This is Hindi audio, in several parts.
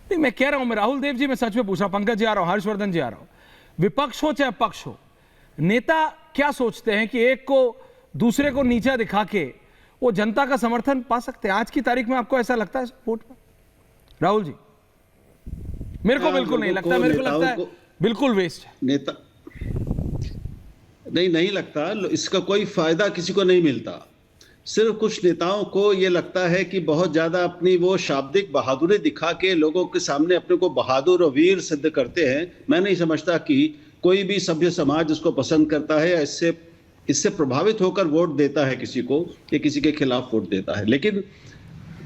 नहीं, मैं कह रहा हूं, मैं राहुल देव जी, मैं सच में पूछ रहा हूं, पंकज जी आ रहा हूं, हर्षवर्धन जी आ रहा हूं, विपक्ष हो चाहे पक्ष हो, नेता क्या सोचते हैं कि एक को दूसरे को नीचा दिखा के वो जनता का समर्थन पा सकते हैं? आज की तारीख में आपको ऐसा लगता है वोट में? राहुल जी, मेरे को बिल्कुल नहीं लगता, मेरे को लगता है बिल्कुल वेस्ट है। नेता नहीं लगता, इसका कोई फायदा किसी को नहीं मिलता। सिर्फ कुछ नेताओं को ये लगता है कि बहुत ज्यादा अपनी वो शाब्दिक बहादुरी दिखा के लोगों के सामने अपने को बहादुर और वीर सिद्ध करते हैं। मैं नहीं समझता कि कोई भी सभ्य समाज उसको पसंद करता है, इससे प्रभावित होकर वोट देता है किसी को, या किसी के खिलाफ वोट देता है। लेकिन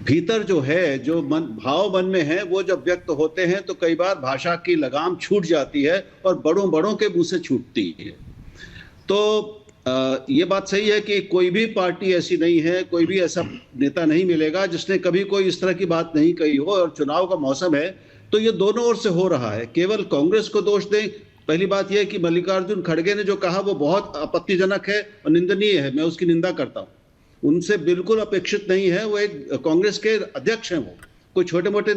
भीतर जो है, जो भाव मन में है, वो जब व्यक्त होते हैं तो कई बार भाषा की लगाम छूट जाती है और बड़ों के मुंह से छूटती है। तो ये बात सही है कि कोई भी पार्टी ऐसी नहीं है, कोई भी ऐसा नेता नहीं मिलेगा जिसने कभी कोई इस तरह की बात नहीं कही हो। और चुनाव का मौसम है तो ये दोनों ओर से हो रहा है। केवल कांग्रेस को दोष दें, पहली बात यह है कि मल्लिकार्जुन खड़गे ने जो कहा वो बहुत आपत्तिजनक है और निंदनीय है, मैं उसकी निंदा करता हूं। उनसे बिल्कुल अपेक्षित नहीं है, वो एक कांग्रेस के अध्यक्ष हैं, वो कोई छोटे मोटे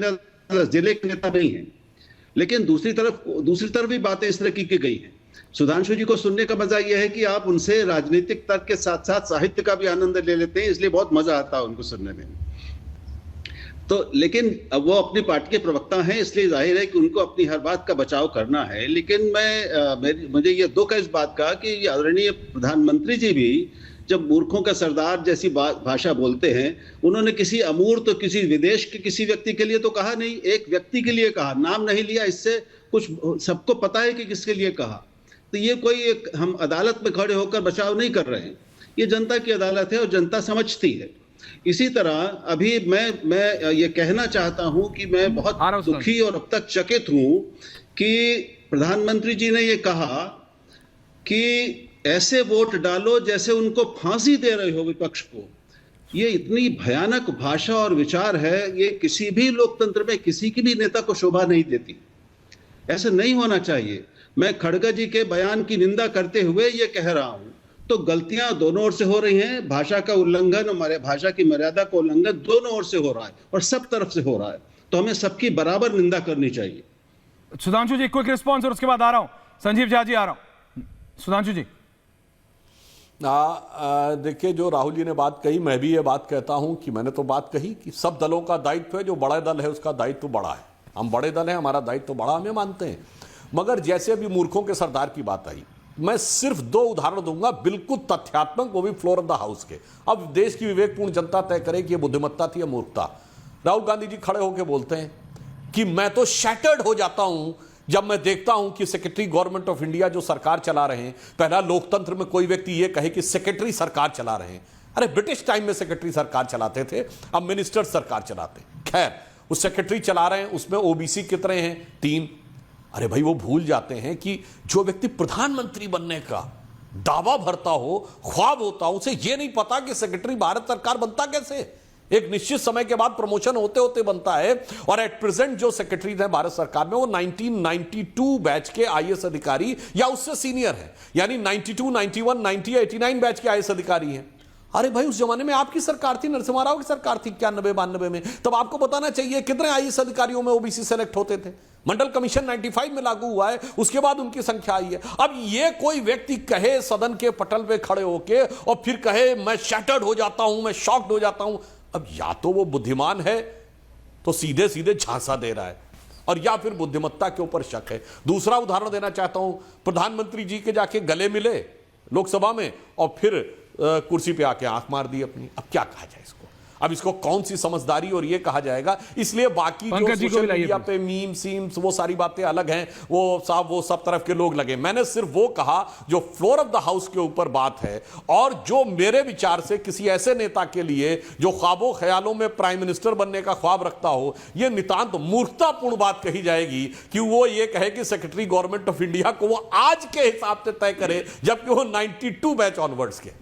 जिले के नेता नहीं है। लेकिन दूसरी तरफ भी बातें इस तरह की गई हैं। सुधांशु जी को सुनने का मजा यह है कि आप उनसे राजनीतिक तर्क के साथ साथ साहित्य का भी आनंद ले लेते हैं, इसलिए बहुत मजा आता है उनको सुनने में। तो लेकिन वो अपनी पार्टी के प्रवक्ता हैं, इसलिए जाहिर है कि उनको अपनी हर बात का बचाव करना है। लेकिन मुझे ये दुख है इस बात का कि आदरणीय प्रधानमंत्री जी भी जब मूर्खों का सरदार जैसी भाषा बोलते हैं, उन्होंने किसी अमूर्त, किसी विदेश के किसी व्यक्ति के लिए तो कहा नहीं, एक व्यक्ति के लिए कहा, नाम नहीं लिया। इससे कुछ सबको पता है कि किसके लिए कहा। तो ये कोई एक हम अदालत में खड़े होकर बचाव नहीं कर रहे हैं, ये जनता की अदालत है और जनता समझती है। इसी तरह अभी मैं ये कहना चाहता हूं कि मैं बहुत दुखी और अब तक चकित हूं कि प्रधानमंत्री जी ने ये कहा कि ऐसे वोट डालो जैसे उनको फांसी दे रहे हो विपक्ष को। ये इतनी भयानक भाषा और विचार है, ये किसी भी लोकतंत्र में किसी की भी नेता को शोभा नहीं देती। ऐसे नहीं होना चाहिए। मैं खड़गा जी के बयान की निंदा करते हुए ये कह रहा हूं, तो गलतियां दोनों ओर से हो रही हैं। भाषा का उल्लंघन, हमारे भाषा की मर्यादा का उल्लंघन दोनों ओर से हो रहा है और सब तरफ से हो रहा है, तो हमें सबकी बराबर निंदा करनी चाहिए। सुधांशु जी, क्विक रिस्पॉन्स और उसके बाद आ रहा हूं संजीव झा जी, आ रहा हूं। सुधांशु जी। देखिए, जो राहुल जी ने बात कही, मैं भी ये बात कहता हूं कि मैंने तो बात कही कि सब दलों का दायित्व है, जो बड़ा दल है उसका दायित्व बड़ा है। हम बड़े दल हैं, हमारा दायित्व बड़ा, हमें मानते हैं। मगर जैसे अभी मूर्खों के सरदार की बात आई, मैं सिर्फ 2 उदाहरण दूंगा, बिल्कुल तथ्यात्मक, वो भी फ्लोर ऑफ द हाउस के। अब देश की विवेकपूर्ण जनता तय करे कि ये बुद्धिमत्ता थी या मूर्खता। राहुल गांधी जी खड़े होकर बोलते हैं कि मैं तो शैटर्ड हो जाता हूं जब मैं देखता हूं कि सेक्रेटरी गवर्नमेंट ऑफ इंडिया जो सरकार चला रहे हैं। पहला लोकतंत्र में कोई व्यक्ति ये कहे कि सेक्रेटरी सरकार चला रहे हैं। अरे ब्रिटिश टाइम में सेक्रेटरी सरकार चलाते थे, अब मिनिस्टर सरकार चलाते। खैर, उस सेक्रेटरी चला रहे हैं, उसमें ओबीसी कितने हैं? 3। अरे भाई, वो भूल जाते हैं कि जो व्यक्ति प्रधानमंत्री बनने का दावा भरता हो, ख्वाब होता हो, उसे ये नहीं पता कि सेक्रेटरी भारत सरकार बनता कैसे। एक निश्चित समय के बाद प्रमोशन होते होते बनता है। और एट प्रेजेंट जो सेक्रेटरी हैं भारत सरकार में, वो 1992 बैच के आईएएस अधिकारी या उससे सीनियर हैं, यानी 92, 91, 90, 89 बैच के आईएएस अधिकारी हैं। अरे भाई, उस जमाने में आपकी सरकार थी, नरसिम्हा राव की सरकार थी 91-92 में, तब आपको बताना चाहिए कितने आईएएस अधिकारियों में ओबीसी सेलेक्ट होते थे। मंडल कमीशन 95 में लागू हुआ है, उसके बाद उनकी संख्या आई है। अब ये कोई व्यक्ति कहे सदन के पटल पे खड़े होके और फिर कहे मैं शैटर्ड हो जाता हूं, मैं शॉक्ड हो जाता हूं, अब या तो वो बुद्धिमान है तो सीधे सीधे झांसा दे रहा है, और या फिर बुद्धिमत्ता के ऊपर शक है। दूसरा उदाहरण देना चाहता हूं, प्रधानमंत्री जी के जाके गले मिले लोकसभा में और फिर कुर्सी पे आके आंख मार दी अपनी। अब क्या कहा जाए इसको? अब इसको कौन सी समझदारी और ये कहा जाएगा? इसलिए बाकी जो सोशल मीडिया पे मीम सीम्स वो सारी बातें अलग हैं, वो सब तरफ के लोग लगे। मैंने सिर्फ वो कहा जो फ्लोर ऑफ द हाउस के ऊपर बात है, और जो मेरे विचार से किसी ऐसे नेता के लिए जो ख्वाबों ख्यालों में प्राइम मिनिस्टर बनने का ख्वाब रखता हो, यह नितांत मूर्खतापूर्ण बात कही जाएगी कि वो ये कहे कि सेक्रेटरी गवर्नमेंट ऑफ इंडिया को वो आज के हिसाब से तय करे, जबकि वो 92 बैच ऑनवर्ड्स के।